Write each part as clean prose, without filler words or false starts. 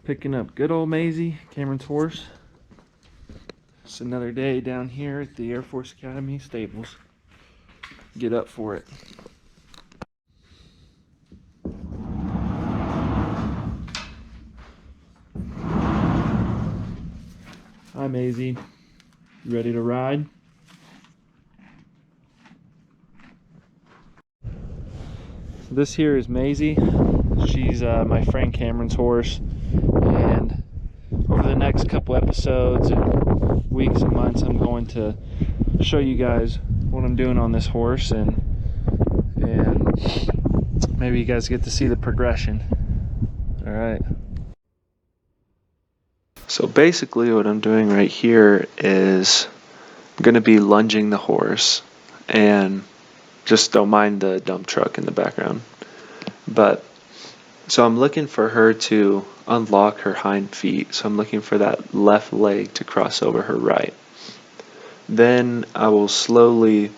Picking up good old Maize, Cameron's horse. It's another day down here at the Air Force Academy stables. Get up for it. Hi Maize, you ready to ride? This here is Maize. She's my friend Cameron's horse, and over the next couple episodes and weeks and months I'm going to show you guys what I'm doing on this horse, and maybe you guys get to see the progression. Alright. So basically what I'm doing right here is I'm going to be lunging the horse, and just don't mind the dump truck in the background. But so I'm looking for her to unlock her hind feet. So I'm looking for that left leg to cross over her right. Then I will slowly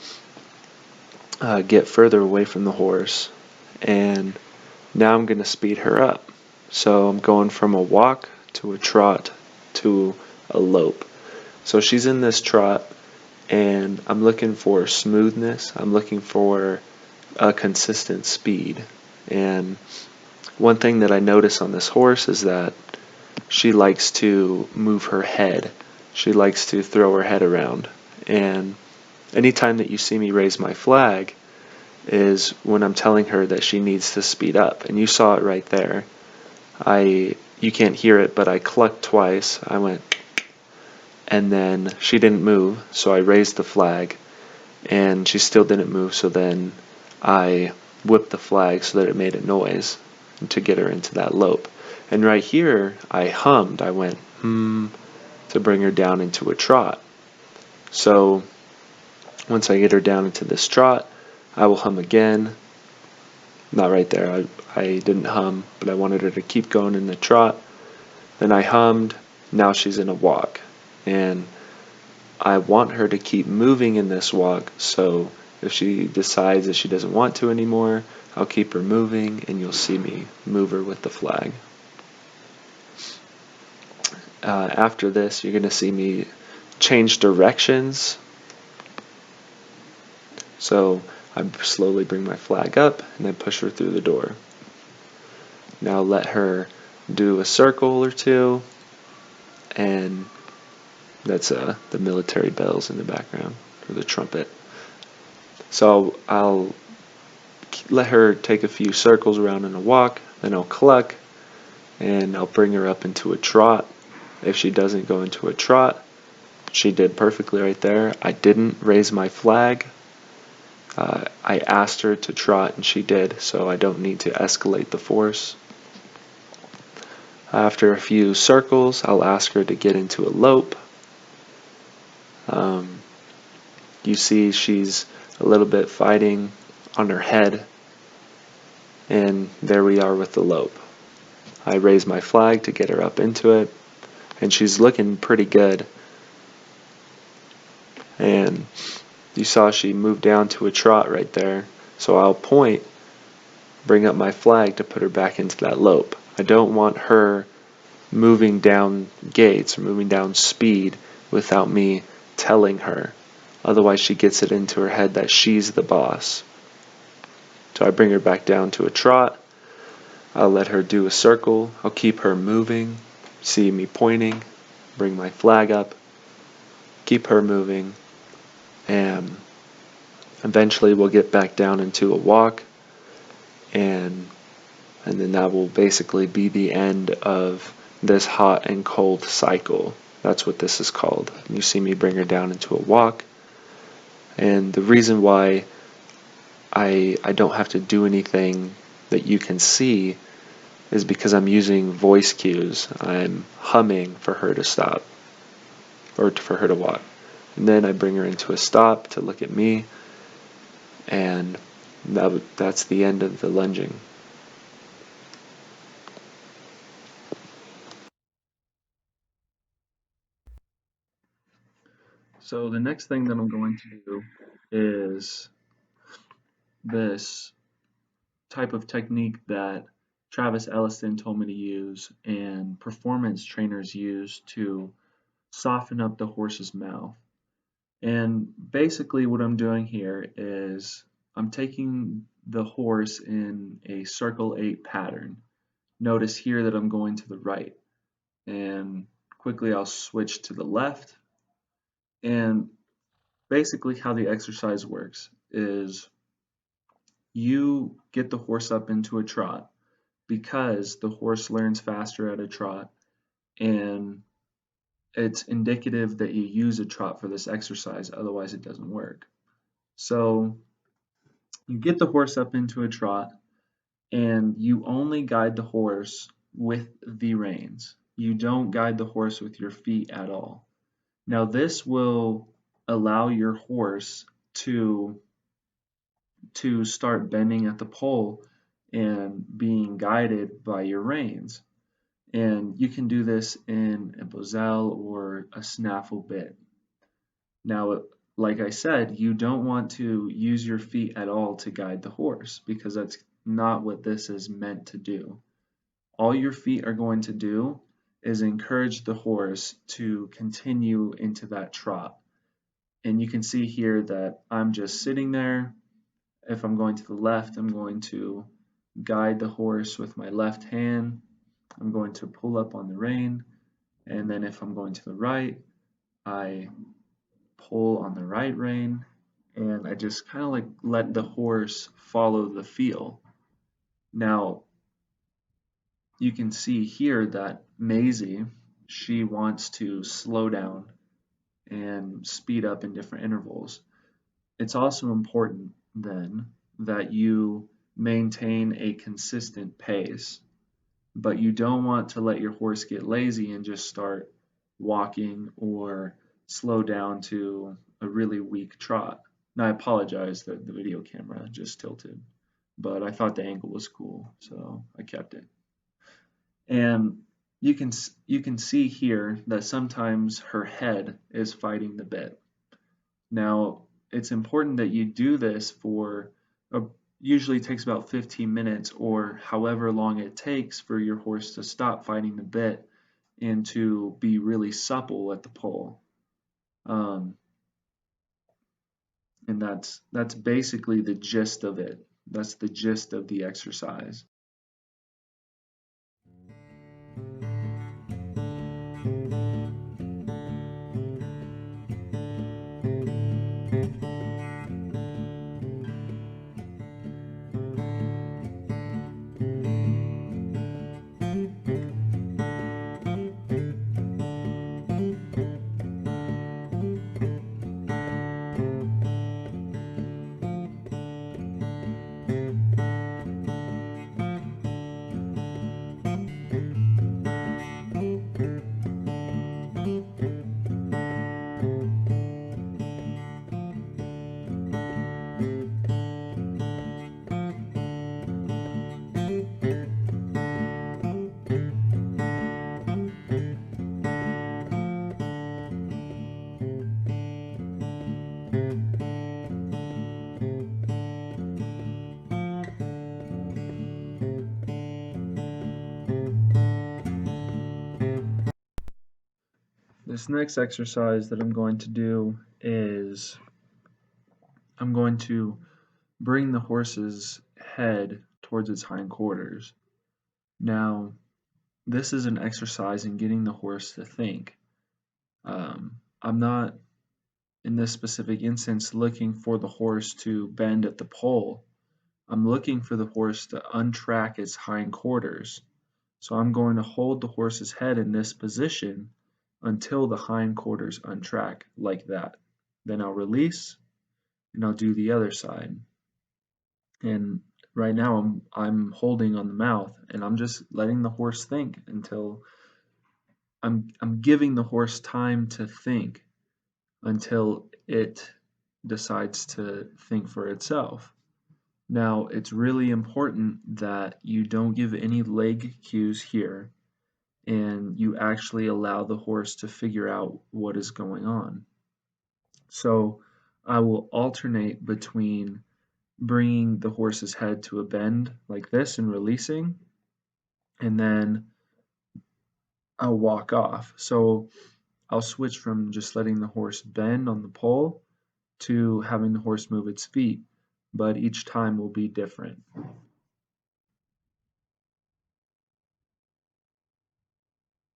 get further away from the horse, and now I'm going to speed her up. So I'm going from a walk to a trot to a lope. So she's in this trot, and I'm looking for smoothness. I'm looking for a consistent speed. And one thing that I notice on this horse is that she likes to move her head. She likes to throw her head around. And anytime that you see me raise my flag is when I'm telling her that she needs to speed up. And you saw it right there. You can't hear it, but I clucked twice. I went, and then she didn't move, so I raised the flag, and she still didn't move, so then I whipped the flag so that it made a noise to get her into that lope. And right here, I hummed. I went, to bring her down into a trot. So once I get her down into this trot, I will hum again. Not right there. I didn't hum, but I wanted her to keep going in the trot. Then I hummed. Now she's in a walk. And I want her to keep moving in this walk, so if she decides that she doesn't want to anymore, I'll keep her moving, and you'll see me move her with the flag. After this, you're going to see me change directions. So I slowly bring my flag up and then push her through the door. Now let her do a circle or two, and that's the military bells in the background, or the trumpet. So I'll let her take a few circles around in a walk, then I'll cluck, and I'll bring her up into a trot. If she doesn't go into a trot, she did perfectly right there. I didn't raise my flag. I asked her to trot, and she did, so I don't need to escalate the force. After a few circles, I'll ask her to get into a lope. You see she's a little bit fighting on her head, and there we are with the lope. I raise my flag to get her up into it, and she's looking pretty good. And you saw she moved down to a trot right there, so I'll point, bring up my flag to put her back into that lope. I don't want her moving down gates or moving down speed without me telling her. Otherwise she gets it into her head that she's the boss. So I bring her back down to a trot. I'll let her do a circle. I'll keep her moving. See me pointing. Bring my flag up. Keep her moving. And eventually we'll get back down into a walk. And then that will basically be the end of this hot and cold cycle. That's what this is called. You see me bring her down into a walk. And the reason why I don't have to do anything that you can see is because I'm using voice cues. I'm humming for her to stop, or for her to walk. And then I bring her into a stop to look at me, and that's the end of the lunging. So the next thing that I'm going to do is this type of technique that Travis Elliston told me to use and performance trainers use to soften up the horse's mouth. And basically what I'm doing here is I'm taking the horse in a circle 8 pattern. Notice here that I'm going to the right, and quickly I'll switch to the left. And basically how the exercise works is you get the horse up into a trot because the horse learns faster at a trot, and it's indicative that you use a trot for this exercise, otherwise it doesn't work. So you get the horse up into a trot and you only guide the horse with the reins. You don't guide the horse with your feet at all. Now this will allow your horse to start bending at the pole and being guided by your reins. And you can do this in a Boselle or a snaffle bit. Now, like I said, you don't want to use your feet at all to guide the horse because that's not what this is meant to do. All your feet are going to do is encourage the horse to continue into that trot. And you can see here that I'm just sitting there. If I'm going to the left, I'm going to guide the horse with my left hand. I'm going to pull up on the rein. And then if I'm going to the right, I pull on the right rein, and I just kind of like let the horse follow the feel. Now, you can see here that Maisie, she wants to slow down and speed up in different intervals. It's also important then that you maintain a consistent pace, but you don't want to let your horse get lazy and just start walking or slow down to a really weak trot. Now I apologize that the video camera just tilted, but I thought the angle was cool, so I kept it. And you can see here that sometimes her head is fighting the bit. Now it's important that you do this for usually takes about 15 minutes or however long it takes for your horse to stop fighting the bit and to be really supple at the pole. Um, and that's basically the gist of it. That's the gist of the exercise. This next exercise that I'm going to do is I'm going to bring the horse's head towards its hindquarters. Now, this is an exercise in getting the horse to think. I'm not, in this specific instance, looking for the horse to bend at the pole. I'm looking for the horse to untrack its hindquarters. So I'm going to hold the horse's head in this position until the hindquarters untrack, like that. Then I'll release and I'll do the other side. And right now I'm holding on the mouth and I'm just letting the horse think until I'm giving the horse time to think until it decides to think for itself. Now, it's really important that you don't give any leg cues here and you actually allow the horse to figure out what is going on. So I will alternate between bringing the horse's head to a bend like this and releasing, and then I'll walk off. So I'll switch from just letting the horse bend on the pole to having the horse move its feet, but each time will be different.